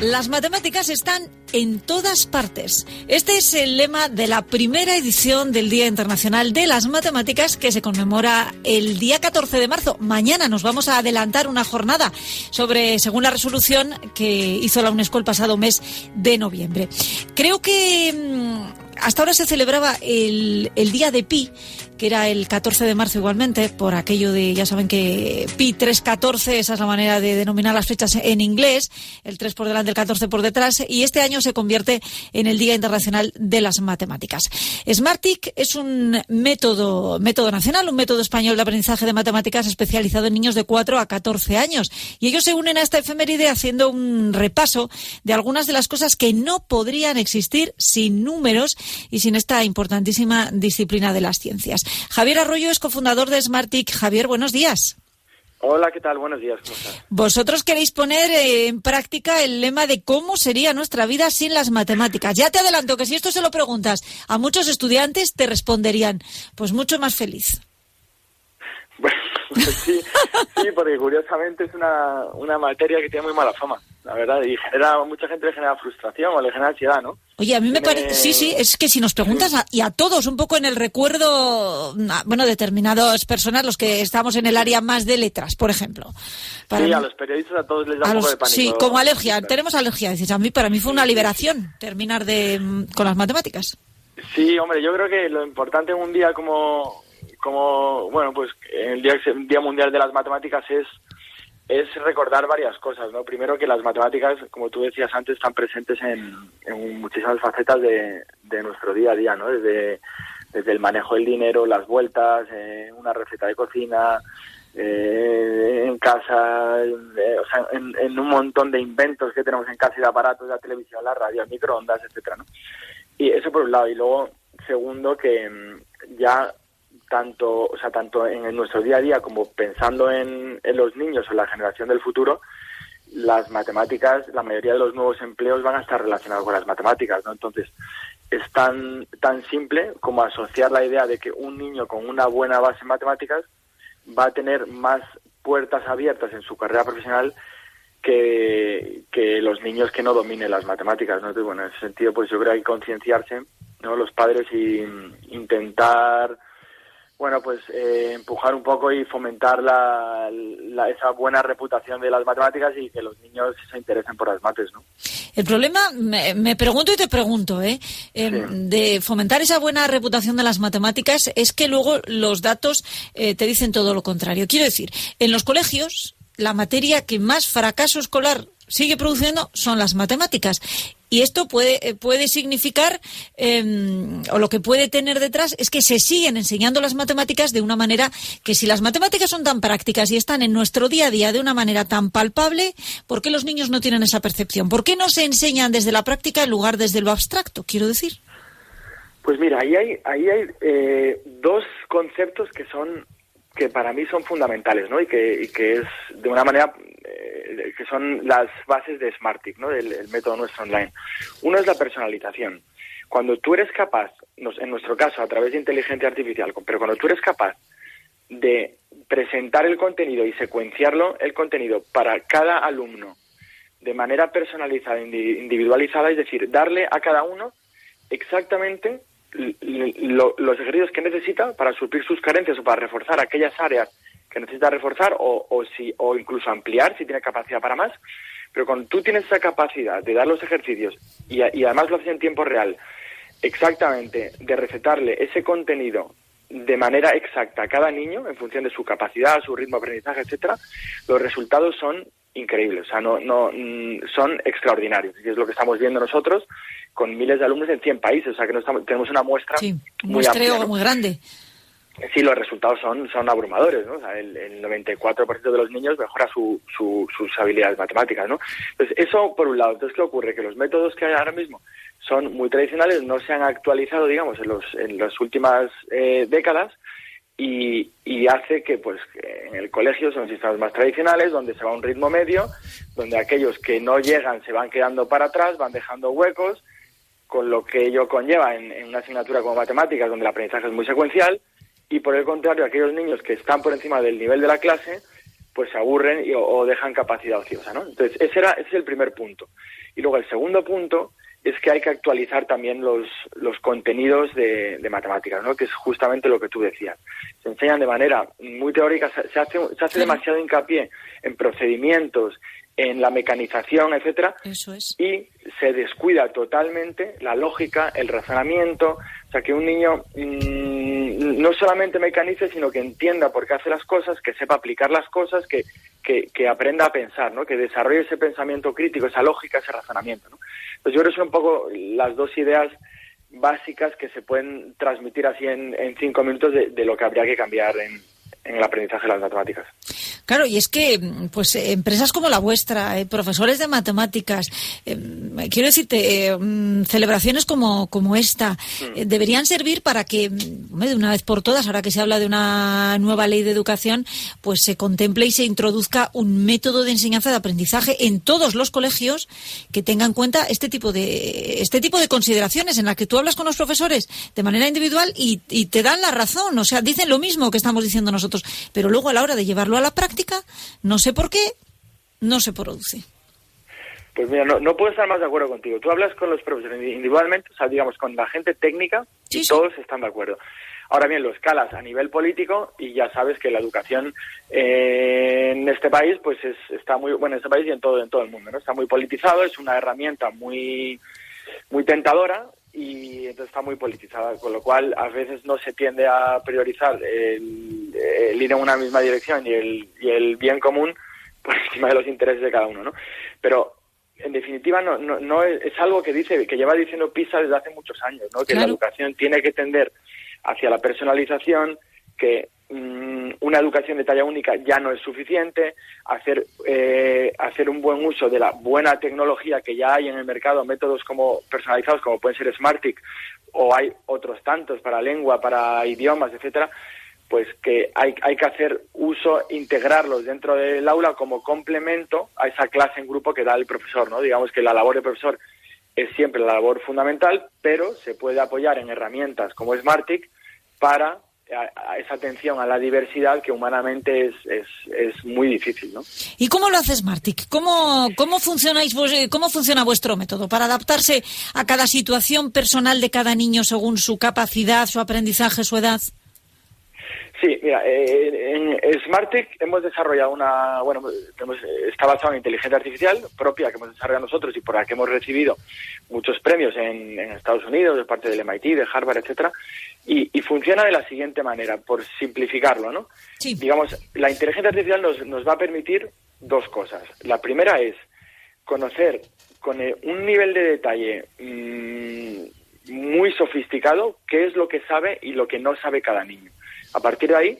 Las matemáticas están en todas partes. Este es el lema de la primera edición del Día Internacional de las Matemáticas, que se conmemora el día 14 de marzo. Mañana nos vamos a adelantar una jornada según la resolución que hizo la UNESCO el pasado mes de noviembre. Creo que hasta ahora se celebraba el día de Pi, que era el 14 de marzo igualmente, por aquello de, ya saben que Pi 314, esa es la manera de denominar las fechas en inglés, el 3 por delante, el 14 por detrás, y este año se convierte en el Día Internacional de las Matemáticas. SmartTIC es un método nacional, un método español de aprendizaje de matemáticas especializado en niños de 4 a 14 años, y ellos se unen a esta efeméride haciendo un repaso de algunas de las cosas que no podrían existir sin números y sin esta importantísima disciplina de las ciencias. Javier Arroyo es cofundador de SmartTIC. Javier, buenos días. Hola, ¿qué tal? Buenos días, ¿cómo estás? Vosotros queréis poner en práctica el lema de cómo sería nuestra vida sin las matemáticas. Ya te adelanto que si esto se lo preguntas a muchos estudiantes, te responderían, pues mucho más feliz. Bueno, sí, porque curiosamente es una materia que tiene muy mala fama, la verdad, y a mucha gente le genera frustración o le genera ansiedad, ¿no? Oye, a mí me parece, sí, es que si nos preguntas y a todos un poco en el recuerdo, bueno, determinadas personas, los que estamos en el área más de letras, por ejemplo. Sí, a los periodistas a todos les da un poco de pánico. Sí, como alergia, tenemos alergia, dices, para mí fue una liberación terminar con las matemáticas. Sí, hombre, yo creo que lo importante en un día como bueno, pues el Día Mundial de las Matemáticas es recordar varias cosas, ¿no? Primero, que las matemáticas, como tú decías antes, están presentes en muchísimas facetas de nuestro día a día, ¿no? Desde el manejo del dinero, las vueltas, una receta de cocina, en casa, o sea, en un montón de inventos que tenemos en casa y de aparatos, la televisión, la radio, el microondas, etcétera, ¿no? Y eso por un lado. Y luego, segundo, que ya tanto en nuestro día a día como pensando en los niños o en la generación del futuro, las matemáticas, la mayoría de los nuevos empleos van a estar relacionados con las matemáticas, ¿no? Entonces, es tan simple como asociar la idea de que un niño con una buena base en matemáticas va a tener más puertas abiertas en su carrera profesional que los niños que no dominen las matemáticas, ¿no? Entonces, bueno, en ese sentido, pues yo creo que hay que concienciarse, ¿no? Los padres y intentar, bueno, pues empujar un poco y fomentar esa buena reputación de las matemáticas y que los niños se interesen por las mates, ¿no? El problema, me pregunto y te pregunto, Sí. de fomentar esa buena reputación de las matemáticas es que luego los datos te dicen todo lo contrario. Quiero decir, en los colegios, la materia que más fracaso escolar sigue produciendo son las matemáticas. Y esto puede significar, o lo que puede tener detrás, es que se siguen enseñando las matemáticas de una manera que, si las matemáticas son tan prácticas y están en nuestro día a día de una manera tan palpable, ¿por qué los niños no tienen esa percepción? ¿Por qué no se enseñan desde la práctica en lugar desde lo abstracto, quiero decir? Pues mira, ahí hay dos conceptos que para mí son fundamentales, ¿no? Y que es de una manera que son las bases de SmartTIC, ¿no? El método nuestro online. Uno es la personalización. Cuando tú eres capaz, en nuestro caso a través de inteligencia artificial, pero cuando tú eres capaz de presentar el contenido y secuenciarlo, el contenido para cada alumno de manera personalizada, individualizada, es decir, darle a cada uno exactamente los ejercicios que necesita para suplir sus carencias o para reforzar aquellas áreas que necesita reforzar o incluso ampliar si tiene capacidad para más. Pero cuando tú tienes esa capacidad de dar los ejercicios y además lo haces en tiempo real, exactamente, de recetarle ese contenido de manera exacta a cada niño en función de su capacidad, su ritmo de aprendizaje, etcétera, los resultados son increíbles, o sea, son extraordinarios. Y es lo que estamos viendo nosotros con miles de alumnos en 100 países, o sea que tenemos una muestra muy amplia, ¿no? Muy grande. Sí, los resultados son abrumadores, ¿no? O sea, el 94% de los niños mejora sus habilidades matemáticas, ¿no? Entonces, eso por un lado. Entonces, ¿qué ocurre? Que los métodos que hay ahora mismo son muy tradicionales, no se han actualizado, digamos, en las últimas décadas, y hace que, pues, en el colegio son sistemas más tradicionales, donde se va a un ritmo medio, donde aquellos que no llegan se van quedando para atrás, van dejando huecos, con lo que ello conlleva en una asignatura como matemáticas, donde el aprendizaje es muy secuencial. Y por el contrario, aquellos niños que están por encima del nivel de la clase, pues se aburren o dejan capacidad ociosa, ¿no? Entonces, ese es el primer punto. Y luego el segundo punto es que hay que actualizar también los contenidos de matemáticas, ¿no? Que es justamente lo que tú decías. Se enseñan de manera muy teórica, se hace demasiado hincapié en procedimientos, en la mecanización, etcétera. Eso es. Y se descuida totalmente la lógica, el razonamiento, o sea, que un niño no solamente mecanice, sino que entienda por qué hace las cosas, que sepa aplicar las cosas, que aprenda a pensar, ¿no? Que desarrolle ese pensamiento crítico, esa lógica, ese razonamiento, ¿no? Pues yo creo que son un poco las dos ideas básicas que se pueden transmitir así en 5 minutos de lo que habría que cambiar en el aprendizaje de las matemáticas. Claro, y es que pues empresas como la vuestra, profesores de matemáticas, quiero decirte, celebraciones como esta, deberían servir para que, de una vez por todas, ahora que se habla de una nueva ley de educación, pues se contemple y se introduzca un método de enseñanza de aprendizaje en todos los colegios que tenga en cuenta este tipo de consideraciones en las que tú hablas con los profesores de manera individual y te dan la razón, o sea, dicen lo mismo que estamos diciendo nosotros, pero luego a la hora de llevarlo a la práctica, no sé por qué, no se produce. Pues mira, no puedo estar más de acuerdo contigo. Tú hablas con los profesores individualmente, o sea, digamos, con la gente técnica, y todos están de acuerdo. Ahora bien, lo escalas a nivel político y ya sabes que la educación en este país, pues está muy, bueno, en este país y en todo el mundo, ¿no? Está muy politizado, es una herramienta muy tentadora, y entonces está muy politizada, con lo cual a veces no se tiende a priorizar el ir en una misma dirección y el bien común por encima de los intereses de cada uno, ¿no? Pero en definitiva no es algo que lleva diciendo PISA desde hace muchos años, ¿no? Que la educación tiene que tender hacia la personalización, que una educación de talla única ya no es suficiente, hacer un buen uso de la buena tecnología que ya hay en el mercado, métodos como personalizados como pueden ser Smartick, o hay otros tantos para lengua, para idiomas, etcétera, pues que hay que hacer uso, integrarlos dentro del aula como complemento a esa clase en grupo que da el profesor, ¿no? Digamos que la labor del profesor es siempre la labor fundamental, pero se puede apoyar en herramientas como Smartick para a esa atención a la diversidad que humanamente es muy difícil, ¿no? ¿Y cómo lo hace Smartick? ¿Cómo funcionáis cómo funciona vuestro método para adaptarse a cada situación personal de cada niño según su capacidad, su aprendizaje, su edad? Sí, mira, en Smartick hemos desarrollado está basado en inteligencia artificial propia que hemos desarrollado nosotros y por la que hemos recibido muchos premios en Estados Unidos, de parte del MIT, de Harvard, etcétera, y funciona de la siguiente manera, por simplificarlo, ¿no? Sí. Digamos, la inteligencia artificial nos va a permitir dos cosas. La primera es conocer con un nivel de detalle muy sofisticado qué es lo que sabe y lo que no sabe cada niño. A partir de ahí,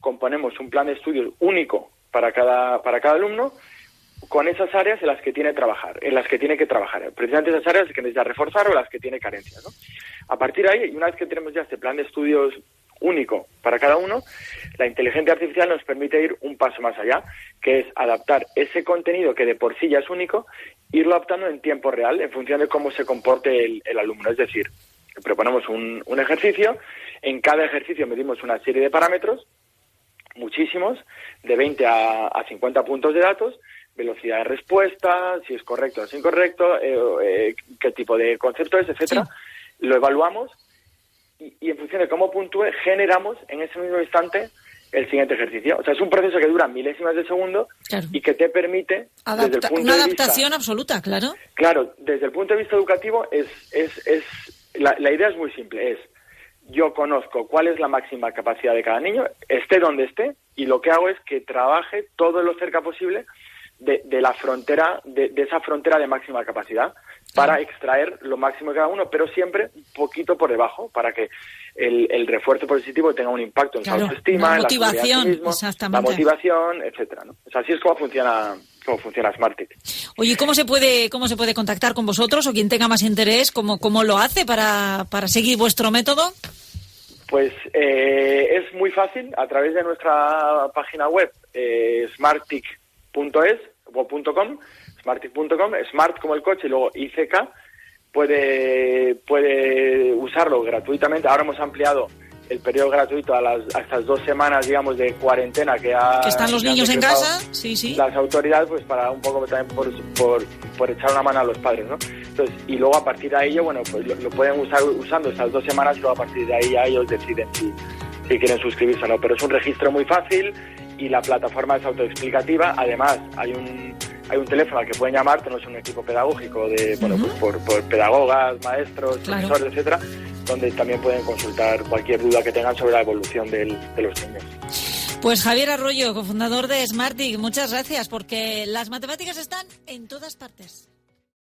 componemos un plan de estudios único para cada alumno con esas áreas en las que tiene que trabajar. Precisamente esas áreas que necesita reforzar o las que tiene carencias, ¿no? A partir de ahí, y una vez que tenemos ya este plan de estudios único para cada uno, la inteligencia artificial nos permite ir un paso más allá, que es adaptar ese contenido que de por sí ya es único, irlo adaptando en tiempo real en función de cómo se comporte el alumno. Es decir, proponemos un ejercicio, en cada ejercicio medimos una serie de parámetros, muchísimos, de 20 a 50 puntos de datos, velocidad de respuesta, si es correcto o es incorrecto, qué tipo de concepto es, etcétera. Sí. Lo evaluamos y en función de cómo puntúe, generamos en ese mismo instante el siguiente ejercicio. O sea, es un proceso que dura milésimas de segundo, claro, y que te permite una adaptación absoluta, claro. Claro, desde el punto de vista educativo la idea es muy simple, yo conozco cuál es la máxima capacidad de cada niño, esté donde esté, y lo que hago es que trabaje todo lo cerca posible de la frontera, de esa frontera de máxima capacidad, para extraer lo máximo de cada uno, pero siempre un poquito por debajo, para que el refuerzo positivo tenga un impacto en su autoestima, en la motivación, la motivación, etcétera, ¿no? O sea, así es como funciona Smartick. Oye, ¿cómo se puede contactar con vosotros o quien tenga más interés? ¿Cómo lo hace para seguir vuestro método? Pues es muy fácil, a través de nuestra página web, smartick.es o .com, smartick.com, smart como el coche y luego ICK, puede usarlo gratuitamente. Ahora hemos ampliado el periodo gratuito a estas 2 semanas, digamos, de cuarentena que están los niños en casa, sí. Las autoridades, pues para un poco también por echar una mano a los padres, ¿no? Entonces, y luego a partir de ello, bueno, pues lo pueden usar usando estas 2 semanas y luego a partir de ahí ya ellos deciden si quieren suscribirse o no. Pero es un registro muy fácil y la plataforma es autoexplicativa. Además, hay un teléfono al que pueden llamar, tenemos un equipo pedagógico de pues por pedagogas, maestros, profesores, etcétera, donde también pueden consultar cualquier duda que tengan sobre la evolución de los niños. Pues Javier Arroyo, cofundador de Smartick, muchas gracias, porque las matemáticas están en todas partes.